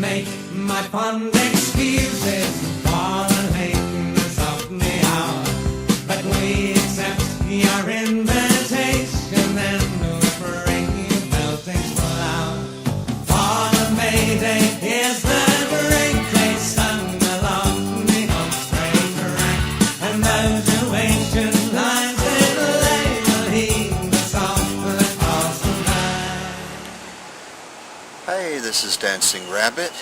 make my fond excuses for the lateness of the hour, but we accept your invitation and we'll bring you melting flower. For the May Day is the great day sung along the home straight rank, and modulation lines in label heed the song that calls the night. Hey, this is Dancing Rabbit.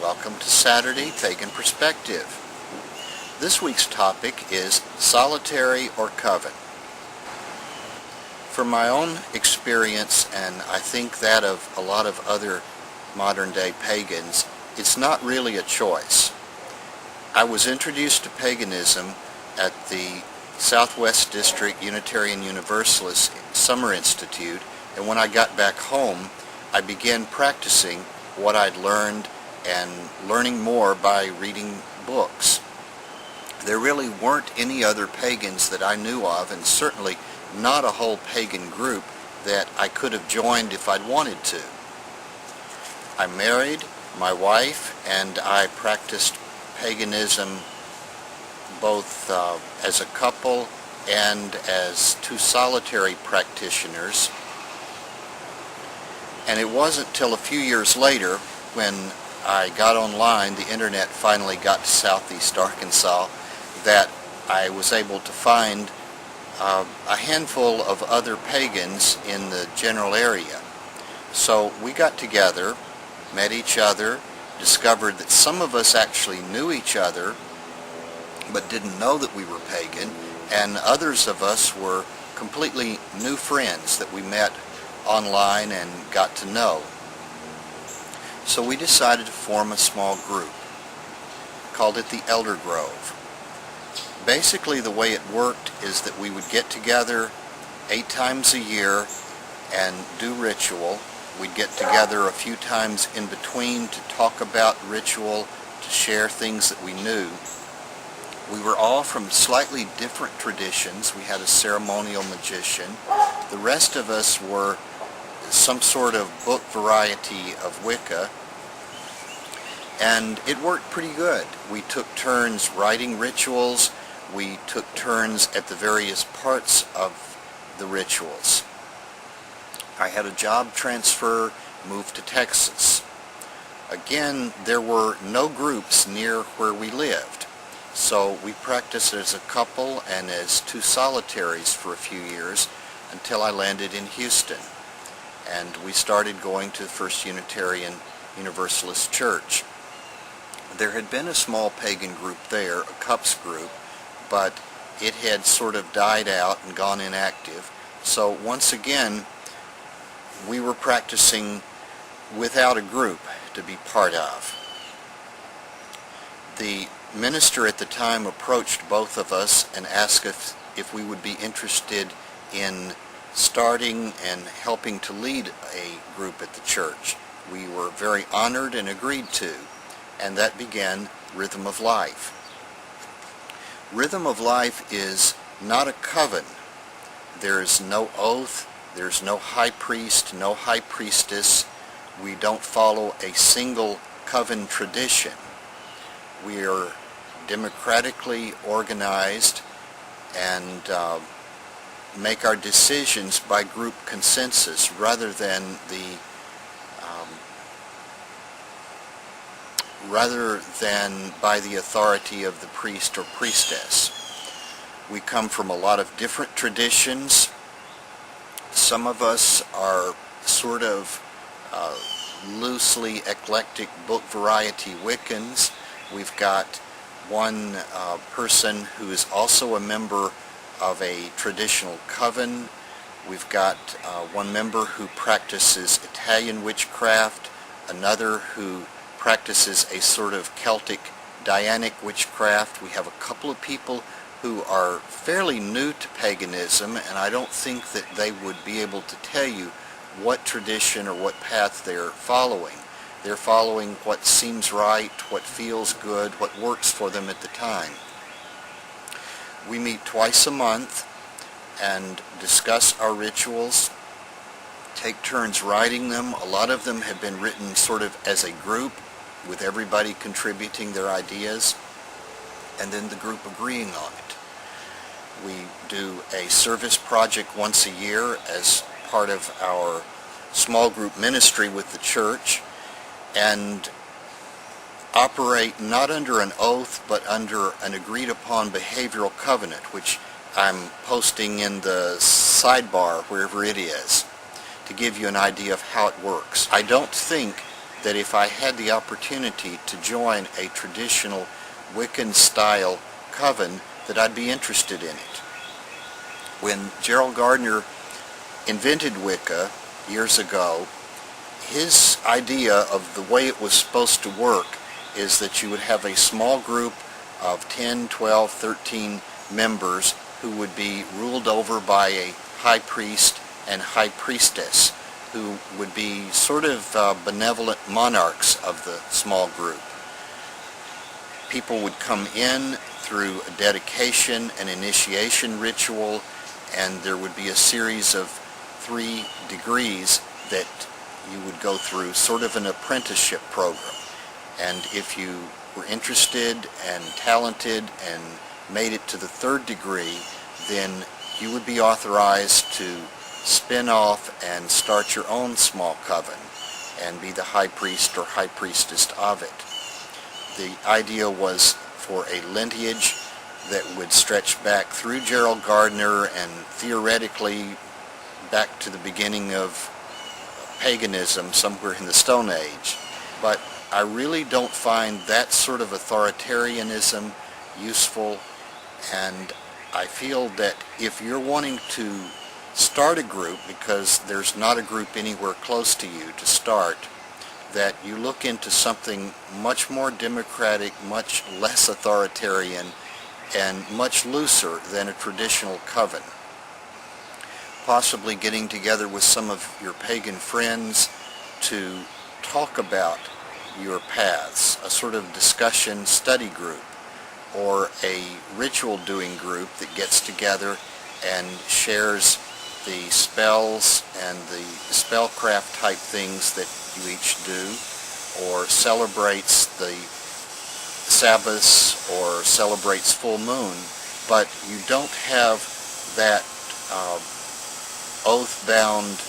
Welcome to Saturday Pagan Perspective. This week's topic is solitary or coven. From my own experience, and I think that of a lot of other modern day pagans, it's not really a choice. I was introduced to paganism at the Southwest District Unitarian Universalist Summer Institute, and when I got back home I began practicing what I'd learned and learning more by reading books. There really weren't any other pagans that I knew of, and certainly not a whole pagan group that I could have joined if I'd wanted to. I married my wife and I practiced paganism both as a couple and as two solitary practitioners. And it wasn't till a few years later, when I got online, the internet finally got to Southeast Arkansas, that I was able to find a handful of other pagans in the general area. So we got together, met each other, discovered that some of us actually knew each other but didn't know that we were pagan, and others of us were completely new friends that we met online and got to know. So we decided to form a small group, called it the Elder Grove. Basically the way it worked is that we would get together 8 times a year and do ritual. We'd get together a few times in between to talk about ritual, to share things that we knew. We were all from slightly different traditions. We had a ceremonial magician. The rest of us were some sort of book variety of Wicca, and it worked pretty good. We took turns writing rituals. We took turns at the various parts of the rituals. I had a job transfer, moved to Texas. Again, there were no groups near where we lived, so we practiced as a couple and as two solitaries for a few years until I landed in Houston, and we started going to the First Unitarian Universalist Church. There had been a small pagan group there, a Cups group, but it had sort of died out and gone inactive. So once again, we were practicing without a group to be part of. The minister at the time approached both of us and asked if we would be interested in starting and helping to lead a group at the church. We were very honored and agreed to, and that began Rhythm of Life. Rhythm of Life is not a coven. There is no oath, there's no high priest, no high priestess. We don't follow a single coven tradition. We are democratically organized and make our decisions by group consensus rather than by the authority of the priest or priestess. We come from a lot of different traditions. Some of us are sort of loosely eclectic book variety Wiccans. We've got one person who is also a member of a traditional coven. We've got one member who practices Italian witchcraft, another who practices a sort of Celtic Dianic witchcraft. We have a couple of people who are fairly new to paganism, and I don't think that they would be able to tell you what tradition or what path they're following. They're following what seems right, what feels good, what works for them at the time. We meet twice a month and discuss our rituals, take turns writing them. A lot of them have been written sort of as a group, with everybody contributing their ideas, and then the group agreeing on it. We do a service project once a year as part of our small group ministry with the church, and operate not under an oath but under an agreed upon behavioral covenant, which I'm posting in the sidebar wherever it is to give you an idea of how it works. I don't think that if I had the opportunity to join a traditional Wiccan style coven that I'd be interested in it. When Gerald Gardner invented Wicca years ago, his idea of the way it was supposed to work is that you would have a small group of 10, 12, 13 members who would be ruled over by a high priest and high priestess, who would be sort of benevolent monarchs of the small group. People would come in through a dedication, an initiation ritual, and there would be a series of 3 degrees that you would go through, sort of an apprenticeship program. And if you were interested and talented and made it to the 3rd degree, then you would be authorized to spin off and start your own small coven and be the high priest or high priestess of it. The idea was for a lineage that would stretch back through Gerald Gardner and theoretically back to the beginning of paganism somewhere in the Stone Age. But I really don't find that sort of authoritarianism useful, and I feel that if you're wanting to start a group, because there's not a group anywhere close to you to start, that you look into something much more democratic, much less authoritarian, and much looser than a traditional coven. Possibly getting together with some of your pagan friends to talk about your paths, a sort of discussion study group, or a ritual doing group that gets together and shares the spells and the spellcraft type things that you each do, or celebrates the Sabbaths or celebrates full moon, but you don't have that oath-bound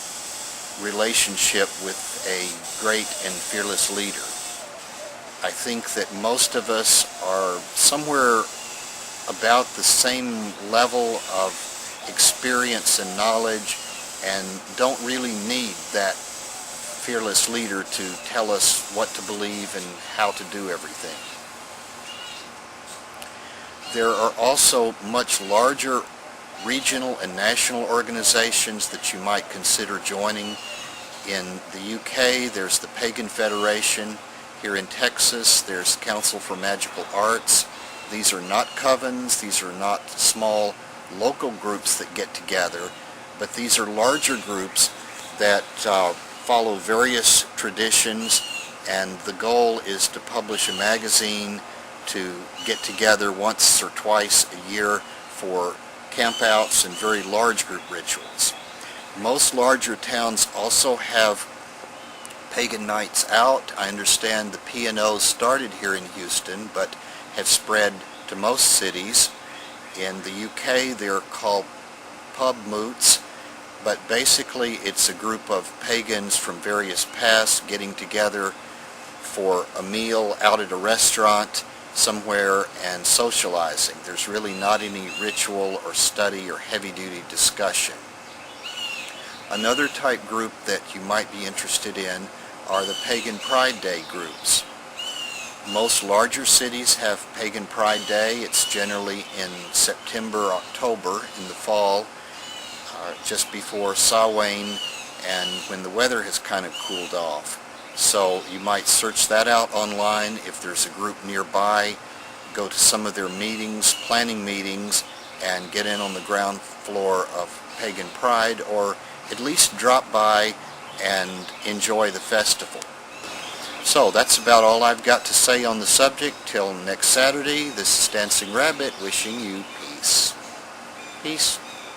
relationship with a great and fearless leader. I think that most of us are somewhere about the same level of experience and knowledge and don't really need that fearless leader to tell us what to believe and how to do everything. There are also much larger regional and national organizations that you might consider joining. In the UK, there's the Pagan Federation. Here in Texas, there's Council for Magical Arts. These are not covens, these are not small local groups that get together, but these are larger groups that follow various traditions, and the goal is to publish a magazine, to get together once or twice a year for campouts and very large group rituals. Most larger towns also have pagan nights out. I understand the P&O started here in Houston, but have spread to most cities. In the UK, they're called pub moots, but basically it's a group of pagans from various pasts getting together for a meal out at a restaurant somewhere and socializing. There's really not any ritual or study or heavy-duty discussion. Another type group that you might be interested in are the Pagan Pride Day groups. Most larger cities have Pagan Pride Day. It's generally in September, October, in the fall, just before Samhain and when the weather has kind of cooled off. So you might search that out online. If there's a group nearby, go to some of their meetings, planning meetings, and get in on the ground floor of Pagan Pride, or at least drop by and enjoy the festival. So that's about all I've got to say on the subject. Till next Saturday, this is Dancing Rabbit wishing you peace. Peace.